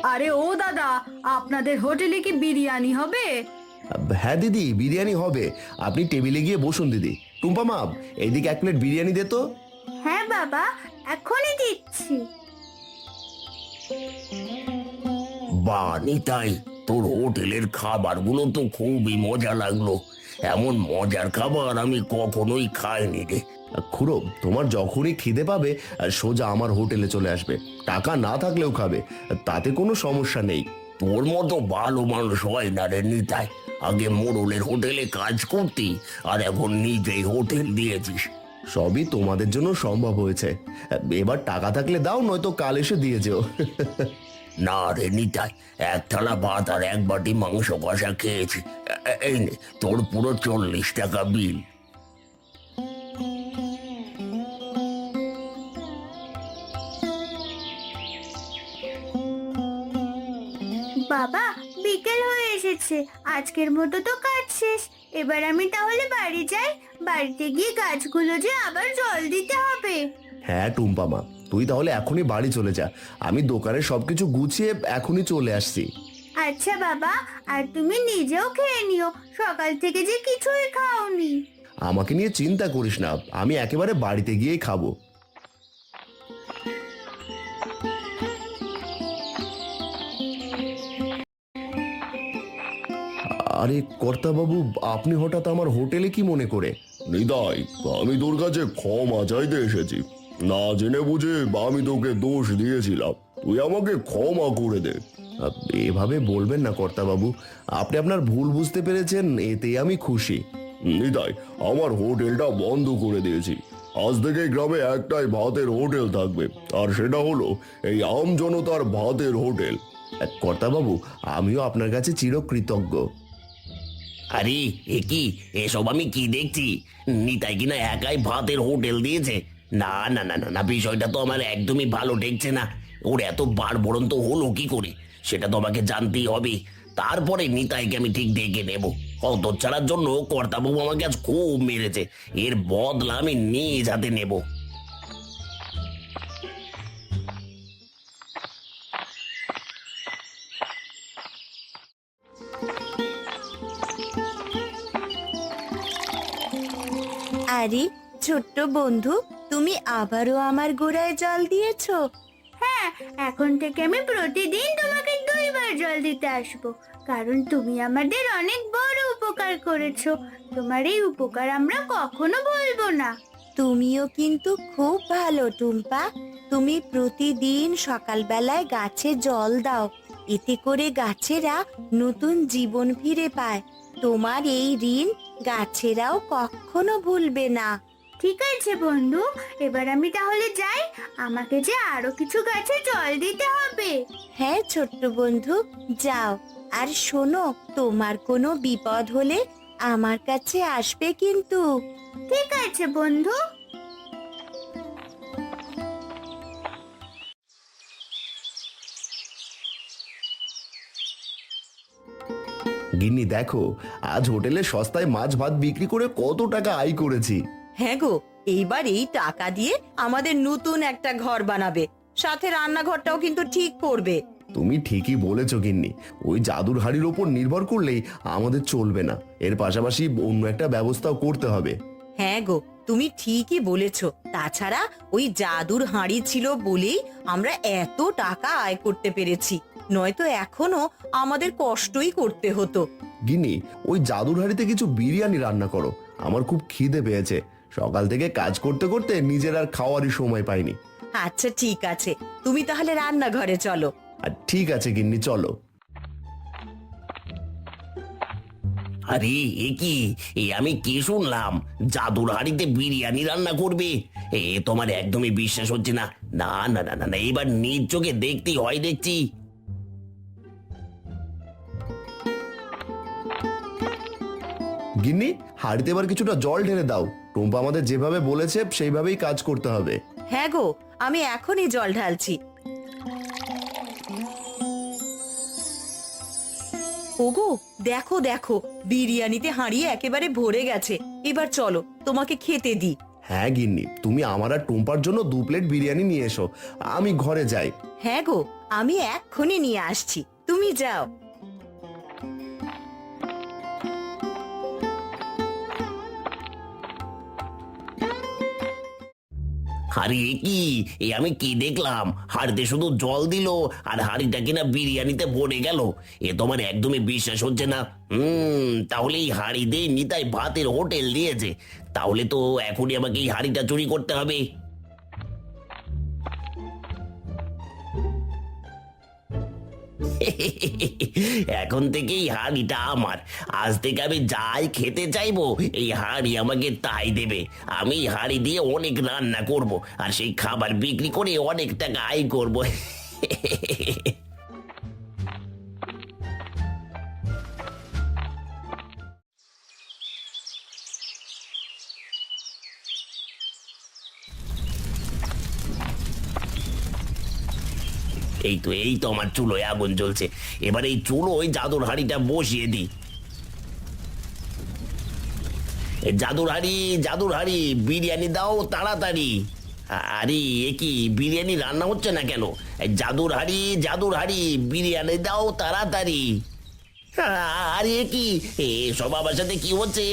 আরে ও দাদা, আপনাদের হোটেলে কি বিরিয়ানি হবে? হ্যাঁ দিদি, বিরিয়ানি হবে। আপনি টেবিলে গিয়ে বসুন দিদি। টুম্পা মা, এইদিকে এক প্লেট বিরিয়ানি দে তো। হ্যাঁ বাবা, এখনই দিচ্ছি। বাহ নিতাই, তোর হোটেলের খাবারগুলো তো খুবই মজা লাগলো। এমন মজার খাবার আমি কখনোই খাইনি রে। খুড়ো, তোমার যখনই খিদে পাবে সোজা আমার হোটেলে চলে আসবে। টাকা না থাকলেও খাবে, তাতে কোনো সমস্যা নেই। তোর মতো ভালো মানুষ হয় না রে নিতাই। আগে মোড়লের হোটেলে কাজ করতি, আর এখন নিজেই হোটেল দিয়েছিস। সবই তোমাদের জন্য সম্ভব হয়েছে। এবার টাকা থাকলে দাও, নয়তো কাল এসে দিয়ে যেও। না রে নিতাই, এক থালা ভাত আর এক বাটি মাংস কষা খেয়েছি। এই নে তোর পুরো 40 টাকা বিল। বাবা, বিকেল হয়ে এসেছে, আজকের মতো তো কাজ শেষ। এবার আমি তাহলে বাড়ি যাই। বাড়িতে গিয়ে গাছগুলো যে আবার জল দিতে হবে। হ্যাঁ টুম্পা মা, তুই তাহলে এখনই বাড়ি চলে যা। আমি দোকানে সবকিছু গুছিয়ে এখনই চলে আসছি। আচ্ছা বাবা, আর তুমি নিজেও খেয়ে নিও, সকাল থেকে যে কিছুই খাওনি। আমাকে নিয়ে চিন্তা করিস না, আমি একেবারে বাড়িতে গিয়েই খাবো। আরে কর্তাবাবু, আপনি হঠাৎ আমার হোটেলে কি মনে করে? নিতাই, আমি তোর কাছে ক্ষমা চাইতে এসেছি। না জেনে বুঝে আমি তোকে দোষ দিয়েছিলাম, তুই আমাকে ক্ষমা করে দে। এভাবে বলবেন না কর্তাবাবু, আপনি আপনার ভুল বুঝতে পেরেছেন, এতেই আমি খুশি। নিতাই, আমার হোটেলটা বন্ধ করে দিয়েছি। আজ থেকে গ্রামে একটাই ভাতের হোটেল থাকবে, আর সেটা হলো এই আমজনতার ভাতের হোটেল। কর্তাবাবু, আমিও আপনার কাছে চিরকৃতজ্ঞ। আরে এ কি, এসব আমি কি দেখছি? নিতাই কিনা একাই ভাতের হোটেল দিয়েছে? না না না না না, বিষয়টা তো আমার একদমই ভালো ঠেকছে না। ওর এত বাড়বড়ন্ত হলো কি করে, সেটা তো আমাকে জানতেই হবে। তারপরে নিতাইকে আমি ঠিক দেখে নেব। হতচ্ছাড়ার জন্য কর্তাবাবু আমাকে আজ খুব মেরেছে, এর বদলা আমি নিজ হাতে নেব। আরে ছোট্ট বন্ধু, তুমি আবারও আমার গোড়ায় জল দিয়েছো? হ্যাঁ, এখন থেকে আমি প্রতিদিন তোমাকে 2 বার জল দিতে আসবো, কারণ তুমি আমাদের অনেক বড় উপকার করেছো। তোমার এই উপকার আমরা কখনো ভুলবো না। তুমিও কিন্তু খুব ভালো টুম্পা। তুমি প্রতিদিন সকালবেলায় গাছে জল দাও, এতে করে গাছেরা নতুন জীবন ফিরে পায়। তোমার এই ঋণ গাছেরাও কখনো ভুলবে না। ঠিক আছে বন্ধু, এবার আমি তাহলে যাই। আমাকে যে আরো কিছু গাছে জল দিতে হবে। হ্যাঁ ছোট্ট বন্ধু, যাও। আর শোনো, তোমার কোনো বিপদ হলে আমার কাছে আসবে কিন্তু। ঠিক আছে বন্ধু। গিন্নি দেখো, আজ হোটেলে সস্তায় মাছ ভাত বিক্রি করে কত টাকা আয় করেছি। হ্যাঁ গো, এইবার এই টাকা দিয়ে আমাদের নতুন একটা ঘর বানাবে, সাথে রান্নাঘরটাও কিন্তু ঠিক করবে। তুমি ঠিকই বলেছো গিন্নি, ওই জাদুর হাড়ির ওপর নির্ভর করলেই আমাদের চলবে না। এর পাশাপাশি অন্য একটা ব্যবস্থাও করতে হবে। হ্যাঁ গো, তুমি ঠিকই বলেছো। তাছাড়া ওই জাদুর হাঁড়ি ছিল বলেই আমরা এত টাকা আয় করতে পেরেছি, নয়তো এখনো আমাদের কষ্টই করতে হতো। গিন্নি, ওই জাদুর হাড়িতে কিছু বিরিয়ানি রান্না করো, আমার খুব খিদে পেয়েছে। সকাল থেকে কাজ করতে করতে নিজের আর খাওয়ারই সময় পাইনি। আচ্ছা ঠিক আছে, তুমি তাহলে রান্নাঘরে চলো। আর ঠিক আছে গিন্নি, চলো। আরে এ কি, এ আমি কি শুনলাম? জাদুর হাড়িতে বিরিয়ানি রান্না করবে? এ তোমার একদমই বিশ্বাস হচ্ছে না। না না না না না, এবার নিজ চোখে দেখতেই হয় দেখছি। গিন্নি, হাড়িতে এবার কিছুটা জল ঢেলে দাও। টুম্পা আমাদের যেভাবে বলেছে সেইভাবেই কাজ করতে হবে। হ্যাঁ গো, আমি এখনই জল ঢালছি। ওগো দেখো দেখো, বিরিয়ানিতে হাঁড়ি একেবারে ভরে গেছে। এবার চলো, তোমাকে খেতে দিই। হ্যাঁ গিন্নি, তুমি আমার আর টুম্পার জন্য 2 প্লেট বিরিয়ানি নিয়ে এসো, আমি ঘরে যাই। হ্যাঁ গো, আমি এক্ষুনি নিয়ে আসছি, তুমি যাও। আরে এ কি, এ আমি কি দেখলাম? হাড়িতে শুধু জল দিল আর হাড়িটা কিনা বিরিয়ানিতে ভরে গেল। এ তো আমার একদমই বিশ্বাস হচ্ছে না। তাহলে এই হাড়ি দিয়ে নিতাই ভাতের হোটেল দিয়েছে। তাহলে তো এখনই আমাকে এই হাড়িটা চুরি করতে হবে। এখন থেকে এই হাড়িটা আমার। আজ থেকে আমি যাই খেতে চাইবো এই হাড়ি আমাকে তাই দেবে। আমি এই হাড়ি দিয়ে অনেক রান্না করব আর সেই খাবার বিক্রি করে অনেক টাকা আয় করব। এই তো আমার চুলোয় আগুন জ্বলছে। এবার এই চুলোয় জাদুর হাড়িটা বসিয়ে দিই। এ জাদুর হাড়ি বিরিয়ানি দাও তাড়াতাড়ি। আরে এ কি, বিরিয়ানি রান্না হচ্ছে না কেন? এই জাদুর হাড়ি বিরিয়ানি দাও তাড়াতাড়ি। আরে এ কি, সব আমার সাথে কি হচ্ছে?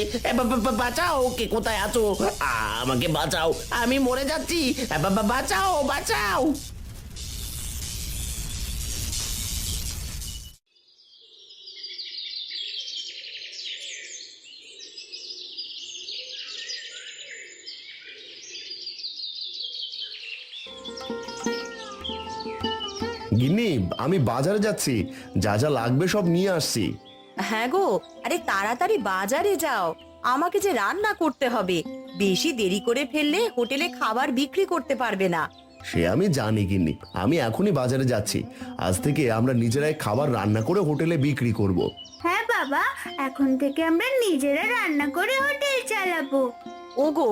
বাঁচাও, কে কোথায় আছো? আমাকে বাঁচাও, আমি মরে যাচ্ছি। বাঁচাও বাঁচাও। গিন্নি, আমি বাজারে যাচ্ছি, যা যা লাগবে সব নিয়ে আসছি। হ্যাঁ গো, আরে তাড়াতাড়ি বাজারে যাও, আমাকে যে রান্না করতে হবে। বেশি দেরি করে ফেললে হোটেলে খাবার বিক্রি করতে পারবে না। সে আমি জানি গিন্নি, আমি এখনই বাজারে যাচ্ছি। আজ থেকে আমরা নিজেরাই খাবার রান্না করে হোটেলে বিক্রি করব। হ্যাঁ বাবা, এখন থেকে আমরা নিজেরা রান্না করে হোটেল চালাবো। ওগো,